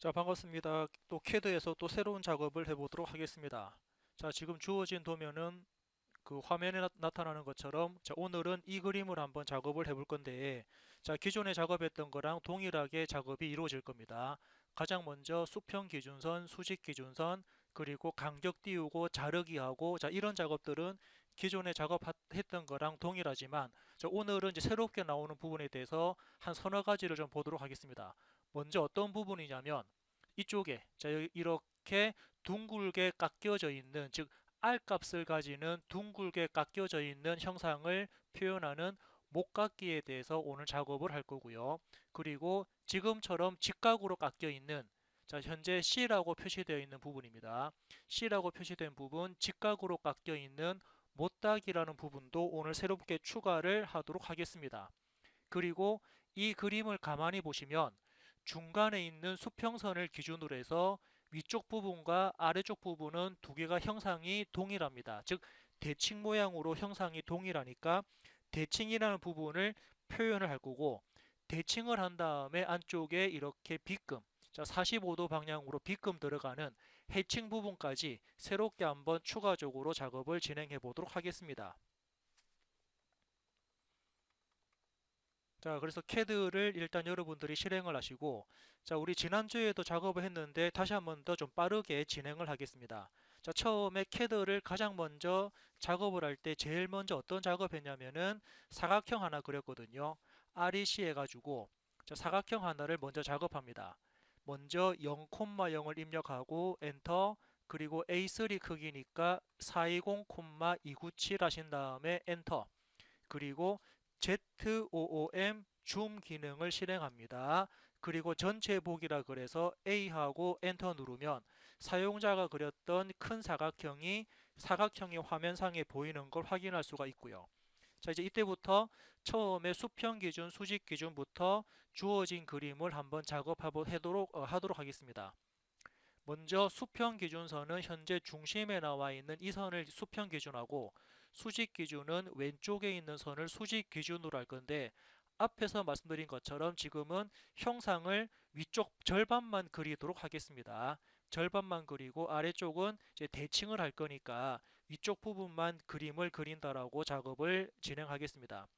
자, 반갑습니다. 또 캐드에서 또 새로운 작업을 해보도록 하겠습니다. 자, 지금 주어진 도면은 그 화면에 나타나는 것처럼 자, 오늘은 이 그림을 한번 작업을 해볼 건데 자, 기존에 작업했던 거랑 동일하게 작업이 이루어질 겁니다. 가장 먼저 수평 기준선, 수직 기준선, 그리고 간격 띄우고 자르기 하고 자, 이런 작업들은 기존에 작업했던 거랑 동일하지만 자, 오늘은 이제 새롭게 나오는 부분에 대해서 한 서너 가지를 좀 보도록 하겠습니다. 먼저 어떤 부분이냐면 이쪽에 자, 이렇게 둥글게 깎여져 있는 즉 R 값을 가지는 둥글게 깎여져 있는 형상을 표현하는 목깎기에 대해서 오늘 작업을 할 거고요. 그리고 지금처럼 직각으로 깎여 있는 자, 현재 C라고 표시되어 있는 부분입니다. C라고 표시된 부분, 직각으로 깎여 있는 못딱이라는 부분도 오늘 새롭게 추가를 하도록 하겠습니다. 그리고 이 그림을 가만히 보시면 중간에 있는 수평선을 기준으로 해서 위쪽 부분과 아래쪽 부분은 두 개가 형상이 동일합니다. 즉 대칭 모양으로 형상이 동일하니까 대칭이라는 부분을 표현을 할 거고 대칭을 한 다음에 안쪽에 이렇게 빗금 자 45도 방향으로 빗금 들어가는 해칭 부분까지 새롭게 한번 추가적으로 작업을 진행해 보도록 하겠습니다. 자, 그래서 CAD를 일단 여러분들이 실행을 하시고, 자, 우리 지난주에도 작업을 했는데 다시 한번 더 좀 빠르게 진행을 하겠습니다. 자, 처음에 CAD를 가장 먼저 작업을 할 때 제일 먼저 어떤 작업했냐면은 사각형 하나 그렸거든요. REC 해가지고, 자, 사각형 하나를 먼저 작업합니다. 먼저 0,0을 입력하고 엔터, 그리고 A3 크기니까 420,297 하신 다음에 엔터, 그리고 ZOOM 줌 기능을 실행합니다. 그리고 전체 보기라 그래서 A하고 엔터 누르면 사용자가 그렸던 큰 사각형이 화면상에 보이는 걸 확인할 수가 있고요. 자, 이제 이때부터 처음에 수평 기준, 수직 기준부터 주어진 그림을 한번 하도록 하겠습니다. 먼저 수평 기준선은 현재 중심에 나와 있는 이 선을 수평 기준하고 수직 기준은 왼쪽에 있는 선을 수직 기준으로 할 건데 앞에서 말씀드린 것처럼 지금은 형상을 위쪽 절반만 그리도록 하겠습니다. 절반만 그리고 아래쪽은 이제 대칭을 할 거니까 위쪽 부분만 그림을 그린다라고 작업을 진행하겠습니다.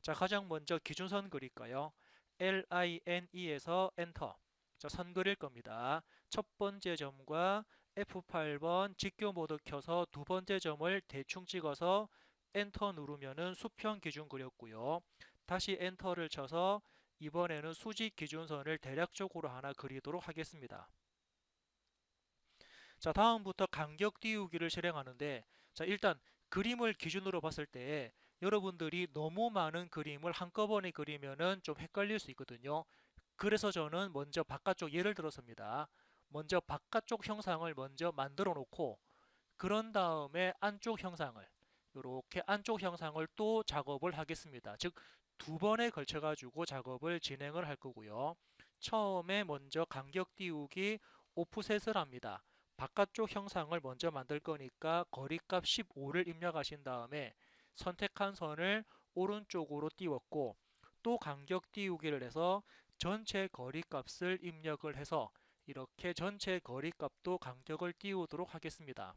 자, 가장 먼저 기준선 그릴까요? LINE에서 엔터. 자, 선 그릴 겁니다. 첫 번째 점과 F8번 직교 모드 켜서 두 번째 점을 대충 찍어서 엔터 누르면은 수평 기준 그렸고요. 다시 엔터를 쳐서 이번에는 수직 기준선을 대략적으로 하나 그리도록 하겠습니다. 자, 다음부터 간격 띄우기를 실행하는데 자, 일단 그림을 기준으로 봤을 때 여러분들이 너무 많은 그림을 한꺼번에 그리면은 좀 헷갈릴 수 있거든요. 그래서 저는 먼저 바깥쪽 예를 들어서입니다. 먼저 바깥쪽 형상을 먼저 만들어 놓고 그런 다음에 안쪽 형상을 이렇게 안쪽 형상을 또 작업을 하겠습니다. 즉 두 번에 걸쳐 가지고 작업을 진행을 할 거고요. 처음에 먼저 간격 띄우기 오프셋을 합니다. 바깥쪽 형상을 먼저 만들 거니까 거리값 15를 입력하신 다음에 선택한 선을 오른쪽으로 띄웠고 또 간격 띄우기를 해서 전체 거리값을 입력을 해서 이렇게 전체 거리값도 간격을 띄우도록 하겠습니다.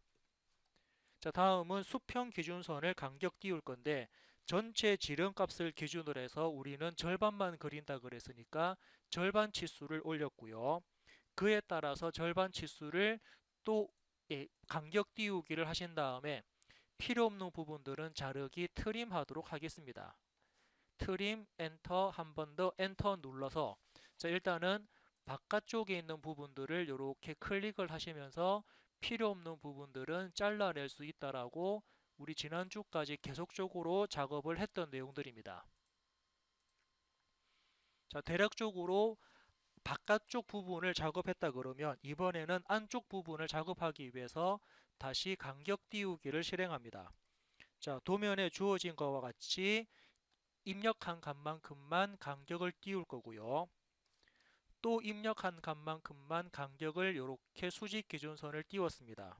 자, 다음은 수평 기준선을 간격 띄울 건데 전체 지름값을 기준으로 해서 우리는 절반만 그린다 그랬으니까 절반 치수를 올렸고요. 그에 따라서 절반 치수를 또 간격 띄우기를 하신 다음에 필요 없는 부분들은 자르기 트림 하도록 하겠습니다. 트림 엔터 한 번 더 엔터 눌러서 자, 일단은 바깥쪽에 있는 부분들을 이렇게 클릭을 하시면서 필요 없는 부분들은 잘라낼 수 있다라고 우리 지난주까지 계속적으로 작업을 했던 내용들입니다. 자, 대략적으로 바깥쪽 부분을 작업했다 그러면 이번에는 안쪽 부분을 작업하기 위해서 다시 간격 띄우기를 실행합니다. 자, 도면에 주어진 것과 같이 입력한 값만큼만 간격을 띄울 거고요. 또 입력한 값만큼만 간격을 이렇게 수직 기준선을 띄웠습니다.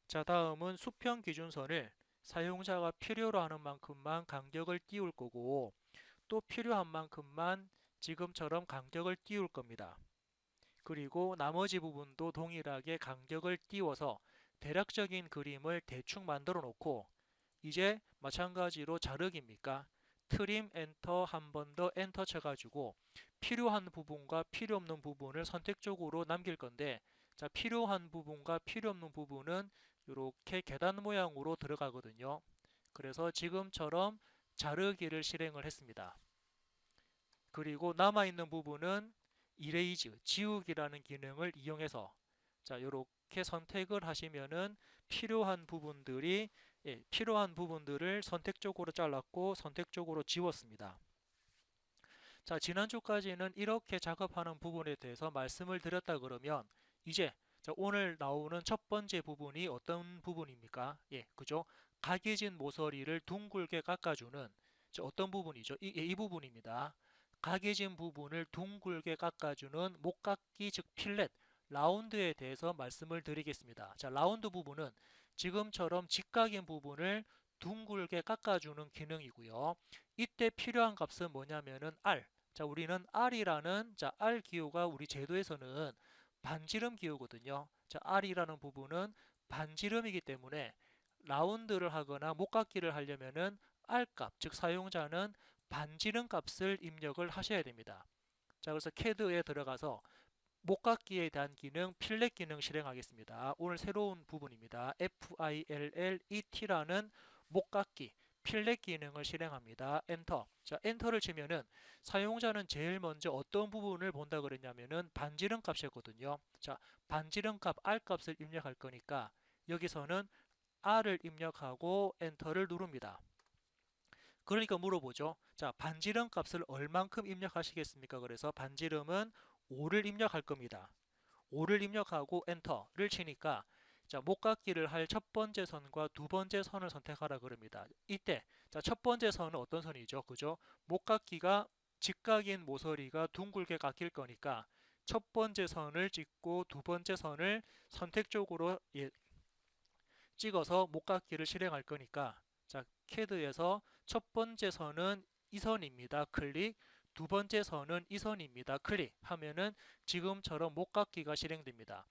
자, 다음은 수평 기준선을 사용자가 필요로 하는 만큼만 간격을 띄울 거고 또 필요한 만큼만 지금처럼 간격을 띄울 겁니다. 그리고 나머지 부분도 동일하게 간격을 띄워서 대략적인 그림을 대충 만들어 놓고 이제 마찬가지로 자르기입니까? 트림 엔터 한 번 더 엔터 쳐가지고 필요한 부분과 필요 없는 부분을 선택적으로 남길 건데 자, 필요한 부분과 필요 없는 부분은 이렇게 계단 모양으로 들어가거든요. 그래서 지금처럼 자르기를 실행을 했습니다. 그리고 남아있는 부분은 이레이즈, 지우기라는 기능을 이용해서 자, 이렇게 선택을 하시면은 필요한 부분들이 필요한 부분들을 선택적으로 잘랐고 선택적으로 지웠습니다. 자, 지난주까지는 이렇게 작업하는 부분에 대해서 말씀을 드렸다 그러면 이제 자, 오늘 나오는 첫 번째 부분이 어떤 부분입니까? 그죠? 각이진 모서리를 둥글게 깎아주는 어떤 부분이죠? 이 부분입니다. 각이진 부분을 둥글게 깎아주는 목깎기 즉 필렛, 라운드에 대해서 말씀을 드리겠습니다. 자, 라운드 부분은 지금처럼 직각인 부분을 둥글게 깎아주는 기능이고요. 이때 필요한 값은 뭐냐면은 R. 자, 우리는 R이라는 R 기호가 우리 제도에서는 반지름 기호거든요. 자, R이라는 부분은 반지름이기 때문에 라운드를 하거나 목깎기를 하려면은 R 값, 즉 사용자는 반지름 값을 입력을 하셔야 됩니다. 자, 그래서 CAD에 들어가서 목깎기에 대한 기능, 필렛 기능 실행하겠습니다. 오늘 새로운 부분입니다. FILLET라는 목깎기, 필렛 기능을 실행합니다. 엔터. 자, 엔터를 치면은 사용자는 제일 먼저 어떤 부분을 본다 그랬냐면은 반지름 값이었거든요. 자, 반지름 값 R 값을 입력할 거니까 여기서는 R을 입력하고 엔터를 누릅니다. 그러니까 물어보죠. 자, 반지름 값을 얼만큼 입력하시겠습니까? 그래서 반지름은 5를 입력할 겁니다. 5를 입력하고 엔터를 치니까 자, 목깎기를 할 첫 번째 선과 두 번째 선을 선택하라 그럽니다. 이때 자, 첫 번째 선은 어떤 선이죠? 그죠? 목깎기가 직각인 모서리가 둥글게 깎일 거니까 첫 번째 선을 찍고 두 번째 선을 선택적으로 찍어서 목깎기를 실행할 거니까 자, CAD에서 첫 번째 선은 이 선입니다. 클릭. 두 번째 선은 이 선입니다. 클릭 하면은 지금처럼 목깎기가 실행됩니다.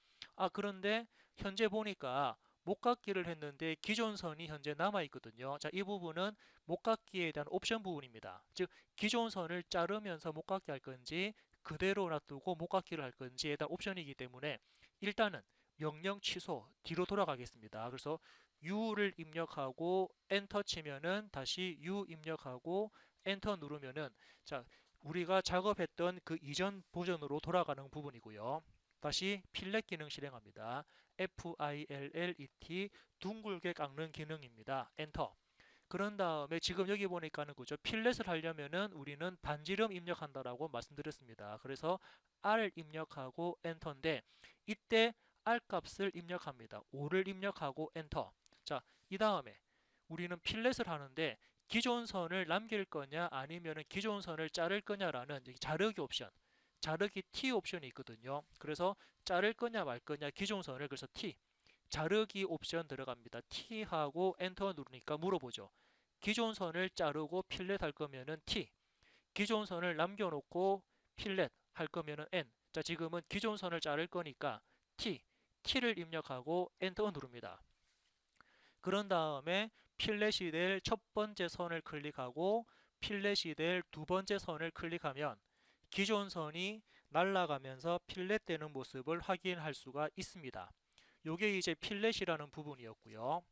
그런데 현재 보니까 목깎기를 했는데 기존 선이 현재 남아 있거든요. 자, 이 부분은 목깎기에 대한 옵션 부분입니다. 즉 기존 선을 자르면서 목깎기 할 건지 그대로 놔두고 목깎기를 할 건지에 대한 옵션이기 때문에 일단은 명령 취소 뒤로 돌아가겠습니다. 그래서 U를 입력하고 엔터 치면은 다시 U 입력하고 엔터 누르면은 자, 우리가 작업했던 그 이전 버전으로 돌아가는 부분이고요. 다시 필렛 기능 실행합니다. FILLET 둥글게 깎는 기능입니다. 엔터. 그런 다음에 지금 여기 보니까는 그죠? 필렛을 하려면은 우리는 반지름 입력한다라고 말씀드렸습니다. 그래서 R 입력하고 엔터인데 이때 R 값을 입력합니다. 5를 입력하고 엔터. 자, 이 다음에 우리는 필렛을 하는데 기존 선을 남길 거냐 아니면 기존 선을 자를 거냐라는 자르기 옵션, 자르기 T 옵션이 있거든요. 그래서 자를 거냐 말 거냐 기존 선을 그래서 T, 자르기 옵션 들어갑니다. T하고 엔터 누르니까 물어보죠. 기존 선을 자르고 필렛 할 거면은 T, 기존 선을 남겨놓고 필렛 할 거면은 N. 자, 지금은 기존 선을 자를 거니까 T, T를 입력하고 엔터 누릅니다. 그런 다음에 필렛이 될 첫 번째 선을 클릭하고 필렛이 될 두 번째 선을 클릭하면 기존 선이 날아가면서 필렛 되는 모습을 확인할 수가 있습니다. 요게 이제 필렛이라는 부분이었고요.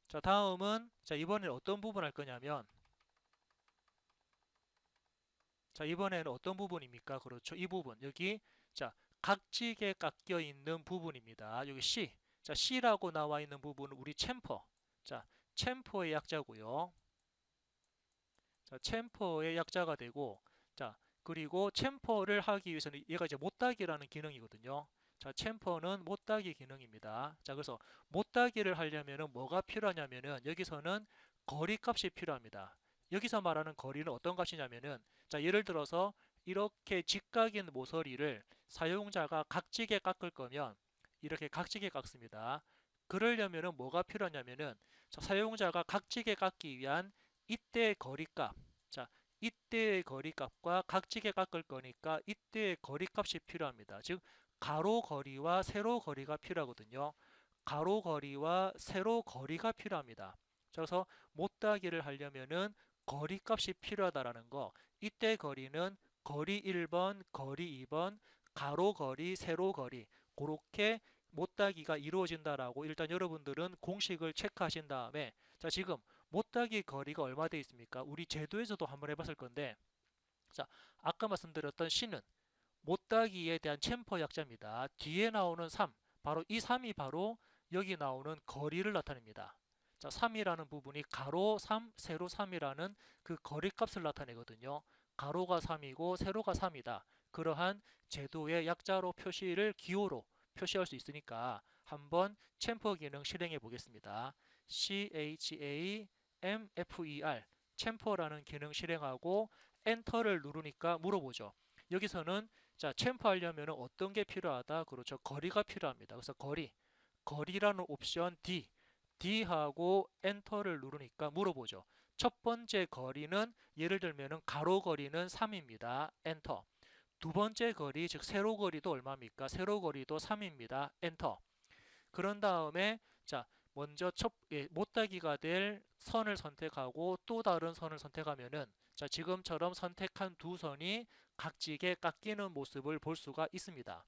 자, 다음은 자, 이번엔 어떤 부분 할 거냐면 자, 이번에는 어떤 부분입니까? 그렇죠. 이 부분. 여기 자, 각지게 깎여 있는 부분입니다. 여기 C. 자, C라고 나와 있는 부분은 우리 챔퍼. 자, 챔퍼의 약자고요. 자, 챔퍼의 약자가 되고 자, 그리고 챔퍼를 하기 위해서는 얘가 이제 못따기라는 기능이거든요. 자, 챔퍼는 못따기 기능입니다. 자, 그래서 못따기를 하려면은 뭐가 필요하냐면은 여기서는 거리 값이 필요합니다. 여기서 말하는 거리는 어떤 값이냐면은 자, 예를 들어서 이렇게 직각인 모서리를 사용자가 각지게 깎을 거면 이렇게 각지게 깎습니다. 그러려면은 뭐가 필요하냐면은 자, 사용자가 각지게 깎기 위한 이때 거리값. 자, 이때의 거리값과 각지게 깎을 거니까 이때의 거리값이 필요합니다. 즉 가로 거리와 세로 거리가 필요하거든요. 가로 거리와 세로 거리가 필요합니다. 그래서 못따기를 하려면은 거리값이 필요하다라는 거. 이때 거리는 거리 1번, 거리 2번, 가로 거리, 세로 거리. 그렇게 못따기가 이루어진다라고 일단 여러분들은 공식을 체크하신 다음에 자, 지금 못따기 거리가 얼마 돼 있습니까? 우리 제도에서도 한번 해봤을 건데 자, 아까 말씀드렸던 C는 못따기에 대한 챔퍼 약자입니다. 뒤에 나오는 3, 바로 이 3이 바로 여기 나오는 거리를 나타냅니다. 자, 3이라는 부분이 가로 3, 세로 3이라는 그 거리값을 나타내거든요. 가로가 3이고 세로가 3이다. 그러한 제도의 약자로 표시를 기호로 표시할 수 있으니까 한번 챔퍼 기능 실행해 보겠습니다. CHAMFER 챔퍼라는 기능 실행하고 엔터를 누르니까 물어보죠. 여기서는 자, 챔프하려면 어떤 게 필요하다? 그렇죠. 거리가 필요합니다. 그래서 거리라는 옵션 D하고 엔터를 누르니까 물어보죠. 첫 번째 거리는 예를 들면 가로 거리는 3입니다. 엔터. 두 번째 거리, 즉 세로 거리도 얼마입니까? 세로 거리도 3입니다. 엔터. 그런 다음에 자, 먼저 못따기가 될 선을 선택하고 또 다른 선을 선택하면은 자, 지금처럼 선택한 두 선이 각지게 깎이는 모습을 볼 수가 있습니다.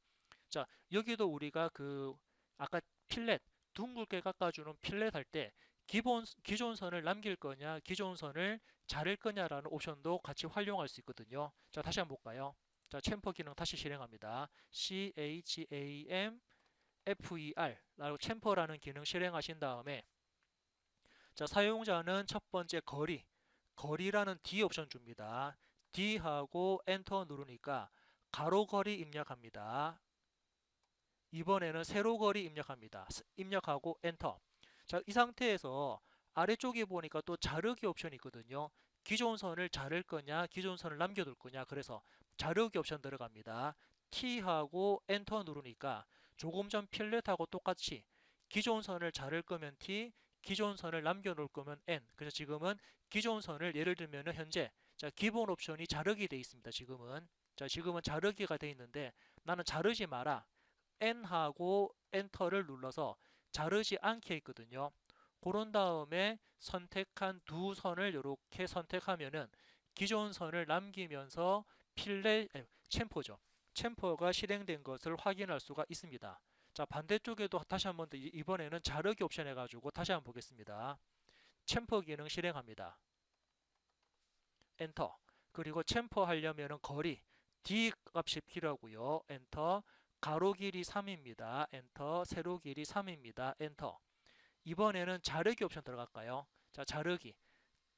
자, 여기도 우리가 그 아까 필렛 둥글게 깎아주는 필렛 할 때 기존 선을 남길 거냐, 기존 선을 자를 거냐라는 옵션도 같이 활용할 수 있거든요. 자, 다시 한번 볼까요? 자, 챔퍼 기능 다시 실행합니다. CHAM FER라고 챔퍼라는 기능 실행하신 다음에 자, 사용자는 첫 번째 거리라는 D 옵션 줍니다. D하고 엔터 누르니까 가로 거리 입력합니다. 이번에는 세로 거리 입력합니다. 입력하고 엔터. 자, 이 상태에서 아래쪽에 보니까 또 자르기 옵션이 있거든요. 기존 선을 자를 거냐, 기존 선을 남겨둘 거냐. 그래서 자르기 옵션 들어갑니다. T하고 엔터 누르니까 조금 전 필렛하고 똑같이 기존 선을 자를 거면 T, 기존 선을 남겨놓을 거면 N. 그래서 지금은 기존 선을 예를 들면 현재 자, 기본 옵션이 자르기 돼 있습니다. 지금은 자르기가 돼 있는데 나는 자르지 마라. N하고 엔터를 눌러서 자르지 않게 있거든요. 그런 다음에 선택한 두 선을 이렇게 선택하면은 기존 선을 남기면서 챔퍼죠. 챔퍼가 실행된 것을 확인할 수가 있습니다. 자, 반대쪽에도 다시 한번 더 이번에는 자르기 옵션 해가지고 다시 한번 보겠습니다. 챔퍼 기능 실행합니다. 엔터. 그리고 챔퍼 하려면 거리 D 값이 필요하고요. 엔터. 가로 길이 3입니다. 엔터. 세로 길이 3입니다. 엔터. 이번에는 자르기 옵션 들어갈까요? 자, 자르기.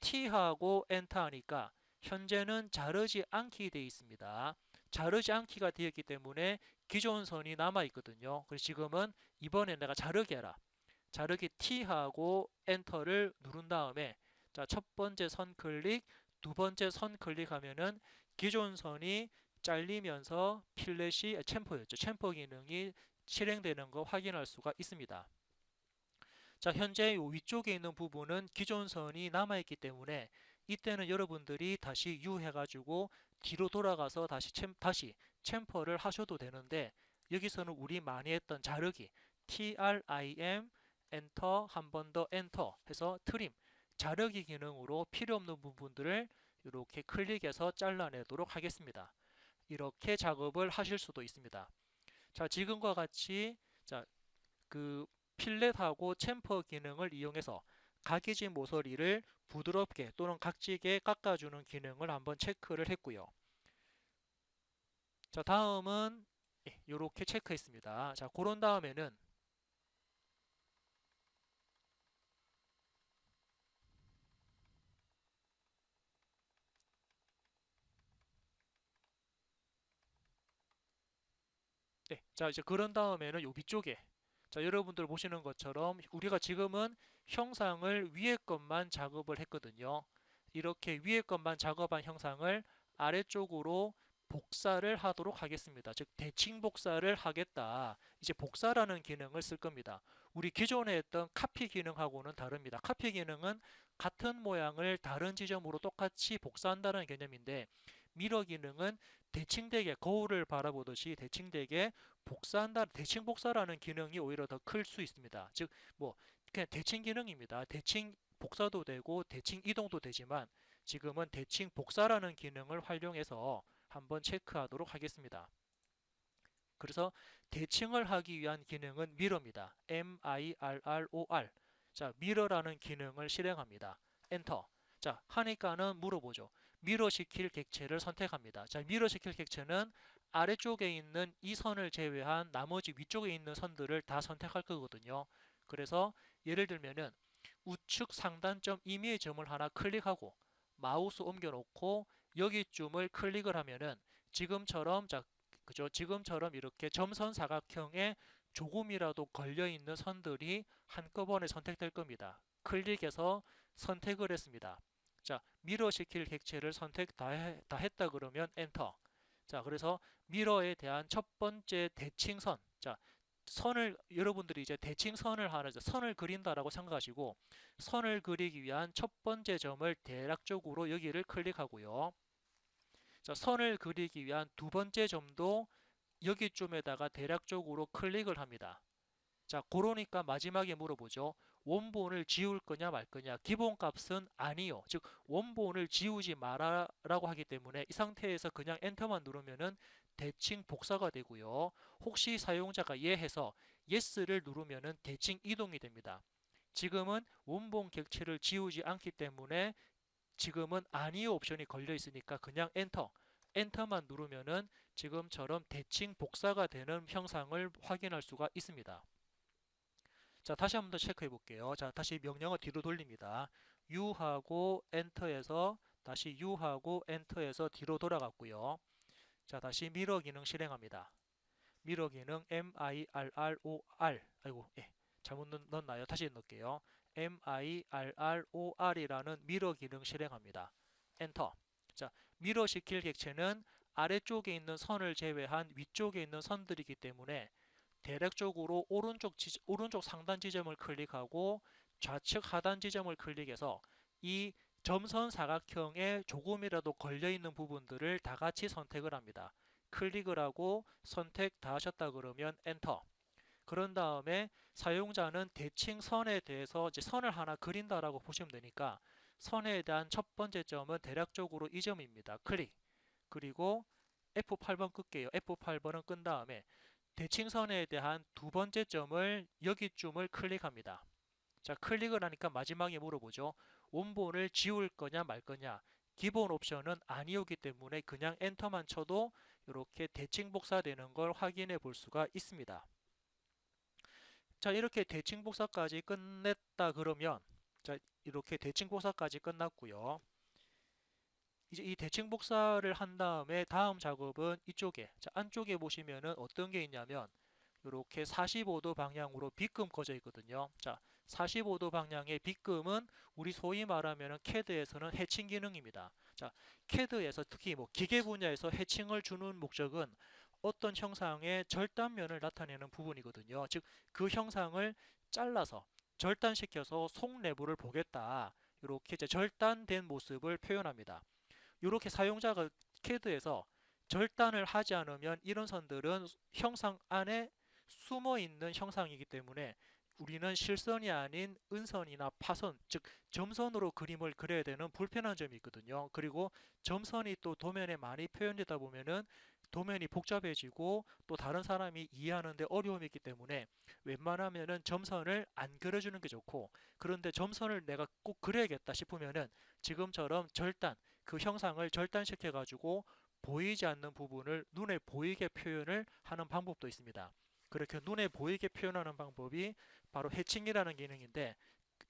T하고 엔터 하니까 현재는 자르지 않기 되어 있습니다. 자르지 않기가 되어 있기 때문에 기존 선이 남아 있거든요. 그래서 지금은 이번에 내가 자르기 해라. 자르기 T하고 엔터를 누른 다음에 자, 첫 번째 선 클릭, 두 번째 선 클릭하면은 기존 선이 잘리면서 챔퍼였죠. 챔퍼 기능이 실행되는 거 확인할 수가 있습니다. 자, 현재 위쪽에 있는 부분은 기존 선이 남아있기 때문에 이때는 여러분들이 다시 U 해가지고 뒤로 돌아가서 다시 챔퍼를 하셔도 되는데 여기서는 우리 많이 했던 자르기 TRIM 엔터 한 번 더 엔터 해서 트림 자르기 기능으로 필요 없는 부분들을 이렇게 클릭해서 잘라내도록 하겠습니다. 이렇게 작업을 하실 수도 있습니다. 자, 지금과 같이 자, 그 필렛하고 챔퍼 기능을 이용해서 각이지 모서리를 부드럽게 또는 각지게 깎아주는 기능을 한번 체크를 했고요. 자, 다음은 이렇게 체크했습니다. 자, 그런 다음에는 자, 이제 그런 다음에는 요 위쪽에 자, 여러분들 보시는 것처럼 우리가 지금은 형상을 위에 것만 작업을 했거든요. 이렇게 위에 것만 작업한 형상을 아래쪽으로 복사를 하도록 하겠습니다. 즉 대칭 복사를 하겠다. 이제 복사라는 기능을 쓸 겁니다. 우리 기존에 했던 카피 기능하고는 다릅니다. 카피 기능은 같은 모양을 다른 지점으로 똑같이 복사한다는 개념인데 미러 기능은 대칭되게 거울을 바라보듯이 대칭되게 복사한다, 대칭 복사라는 기능이 오히려 더 클 수 있습니다. 즉, 뭐 그냥 대칭 기능입니다. 대칭 복사도 되고 대칭 이동도 되지만 지금은 대칭 복사라는 기능을 활용해서 한번 체크하도록 하겠습니다. 그래서 대칭을 하기 위한 기능은 mirror입니다. mirror. 자, mirror라는 기능을 실행합니다. 엔터. 자, 하니까는 물어보죠. 미러 시킬 객체를 선택합니다. 자, 미러 시킬 객체는 아래쪽에 있는 이 선을 제외한 나머지 위쪽에 있는 선들을 다 선택할 거거든요. 그래서 예를 들면은 우측 상단점 임의의 점을 하나 클릭하고 마우스 옮겨놓고 여기쯤을 클릭을 하면은 지금처럼, 자, 그죠? 지금처럼 이렇게 점선 사각형에 조금이라도 걸려있는 선들이 한꺼번에 선택될 겁니다. 클릭해서 선택을 했습니다. 자, 미러 시킬 객체를 선택 다 했다 그러면 엔터. 자, 그래서 미러에 대한 첫 번째 대칭선. 자, 선을 여러분들이 이제 대칭선을 하는 선을 그린다라고 생각하시고 선을 그리기 위한 첫 번째 점을 대략적으로 여기를 클릭하고요. 자, 선을 그리기 위한 두 번째 점도 여기쯤에다가 대략적으로 클릭을 합니다. 자, 그러니까 마지막에 물어보죠. 원본을 지울 거냐 말 거냐. 기본값은 아니요. 즉 원본을 지우지 마라라고 하기 때문에 이 상태에서 그냥 엔터만 누르면은 대칭 복사가 되고요. 혹시 사용자가 예해서 yes를 누르면은 대칭 이동이 됩니다. 지금은 원본 객체를 지우지 않기 때문에 지금은 아니요 옵션이 걸려 있으니까 그냥 엔터만 누르면은 지금처럼 대칭 복사가 되는 형상을 확인할 수가 있습니다. 자, 다시 한번 더 체크해 볼게요. 자, 다시 명령어 뒤로 돌립니다. U하고 엔터에서 다시 U하고 엔터에서 뒤로 돌아갔고요. 자, 다시 미러 기능 실행합니다. 미러 기능 mirror. 아이고, 예, 잘못 넣었나요? 다시 넣을게요. mirror이라는 미러 기능 실행합니다. 엔터. 자, 미러 시킬 객체는 아래쪽에 있는 선을 제외한 위쪽에 있는 선들이기 때문에 대략적으로 오른쪽 상단 지점을 클릭하고 좌측 하단 지점을 클릭해서 이 점선 사각형에 조금이라도 걸려있는 부분들을 다 같이 선택을 합니다. 클릭을 하고 선택 다 하셨다 그러면 엔터. 그런 다음에 사용자는 대칭선에 대해서 이제 선을 하나 그린다라고 보시면 되니까 선에 대한 첫 번째 점은 대략적으로 이 점입니다. 클릭. 그리고 F8번 끌게요. F8번은 끈 다음에 대칭선에 대한 두 번째 점을 여기쯤을 클릭합니다. 자, 클릭을 하니까 마지막에 물어보죠. 원본을 지울 거냐 말 거냐. 기본 옵션은 아니오기 때문에 그냥 엔터만 쳐도 이렇게 대칭 복사되는 걸 확인해 볼 수가 있습니다. 자, 이렇게 대칭 복사까지 끝냈다 그러면, 자, 이렇게 대칭 복사까지 끝났고요. 이제 이 대칭 복사를 한 다음에 다음 작업은 이쪽에, 자, 안쪽에 보시면은 어떤 게 있냐면 이렇게 45도 방향으로 빗금 꺼져 있거든요. 자, 45도 방향의 빗금은 우리 소위 말하면 CAD에서는 해칭 기능입니다. 자, CAD에서 특히 뭐 기계 분야에서 해칭을 주는 목적은 어떤 형상의 절단면을 나타내는 부분이거든요. 즉, 그 형상을 잘라서 절단시켜서 속내부를 보겠다. 이렇게 이제 절단된 모습을 표현합니다. 이렇게 사용자가 CAD에서 절단을 하지 않으면 이런 선들은 형상 안에 숨어 있는 형상이기 때문에 우리는 실선이 아닌 은선이나 파선, 즉 점선으로 그림을 그려야 되는 불편한 점이 있거든요. 그리고 점선이 또 도면에 많이 표현되다 보면은 도면이 복잡해지고 또 다른 사람이 이해하는데 어려움이 있기 때문에 웬만하면은 점선을 안 그려주는 게 좋고, 그런데 점선을 내가 꼭 그려야겠다 싶으면은 지금처럼 절단, 그 형상을 절단시켜 가지고 보이지 않는 부분을 눈에 보이게 표현을 하는 방법도 있습니다. 그렇게 눈에 보이게 표현하는 방법이 바로 해칭이라는 기능인데,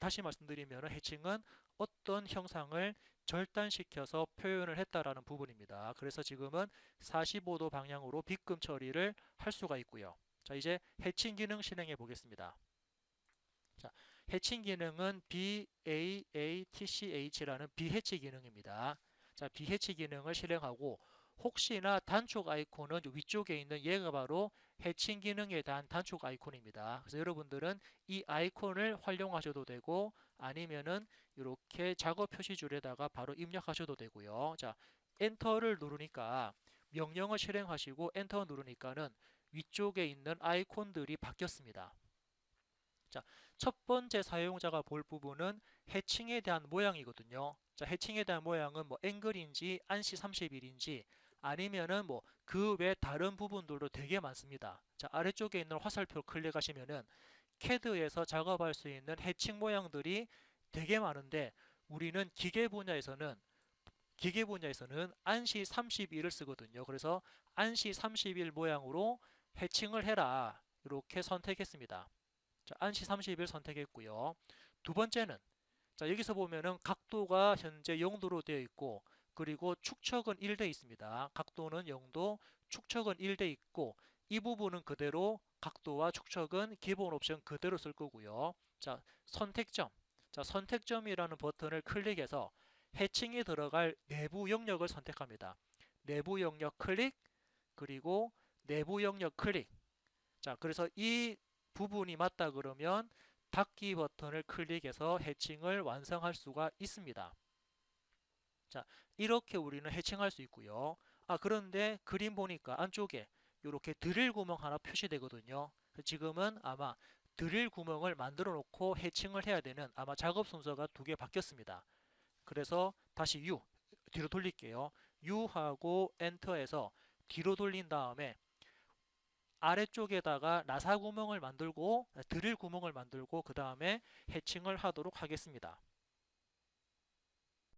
다시 말씀드리면 해칭은 어떤 형상을 절단시켜서 표현을 했다라는 부분입니다. 그래서 지금은 45도 방향으로 빗금 처리를 할 수가 있고요. 자, 이제 해칭 기능 실행해 보겠습니다. 자, 해칭 기능은 BAATCH라는 비해치 기능입니다. 자, 비해치 기능을 실행하고 혹시나 단축 아이콘은 위쪽에 있는 얘가 바로 해칭 기능에 대한 단축 아이콘입니다. 그래서 여러분들은 이 아이콘을 활용하셔도 되고 아니면은 이렇게 작업 표시줄에다가 바로 입력하셔도 되고요. 자, 엔터를 누르니까 명령을 실행하시고 엔터 누르니까는 위쪽에 있는 아이콘들이 바뀌었습니다. 자, 첫 번째 사용자가 볼 부분은 해칭에 대한 모양이거든요. 자, 해칭에 대한 모양은 뭐 앵글인지 안시 30일인지 아니면은 뭐 그 외 다른 부분들도 되게 많습니다. 자, 아래쪽에 있는 화살표 클릭하시면은 CAD에서 작업할 수 있는 해칭 모양들이 되게 많은데 우리는 기계 분야에서는 안시 30일을 쓰거든요. 그래서 안시 30일 모양으로 해칭을 해라 이렇게 선택했습니다. 자, 안시 30일 선택했고요. 두 번째는 자, 여기서 보면은 각도가 현재 0도로 되어 있고 그리고 축척은 1돼 있습니다. 각도는 0도, 축척은 1돼 있고 이 부분은 그대로 각도와 축척은 기본 옵션 그대로 쓸 거고요. 자, 선택점. 자, 선택점이라는 버튼을 클릭해서 해칭이 들어갈 내부 영역을 선택합니다. 내부 영역 클릭 그리고 내부 영역 클릭. 자, 그래서 이 부분이 맞다 그러면 닫기 버튼을 클릭해서 해칭을 완성할 수가 있습니다. 자, 이렇게 우리는 해칭할 수 있고요. 그런데 그림 보니까 안쪽에 이렇게 드릴 구멍 하나 표시되거든요. 지금은 아마 드릴 구멍을 만들어 놓고 해칭을 해야 되는 아마 작업 순서가 두 개 바뀌었습니다. 그래서 다시 U 뒤로 돌릴게요. U하고 엔터에서 뒤로 돌린 다음에 아래쪽에다가 나사 구멍을 만들고 드릴 구멍을 만들고 그 다음에 해칭을 하도록 하겠습니다.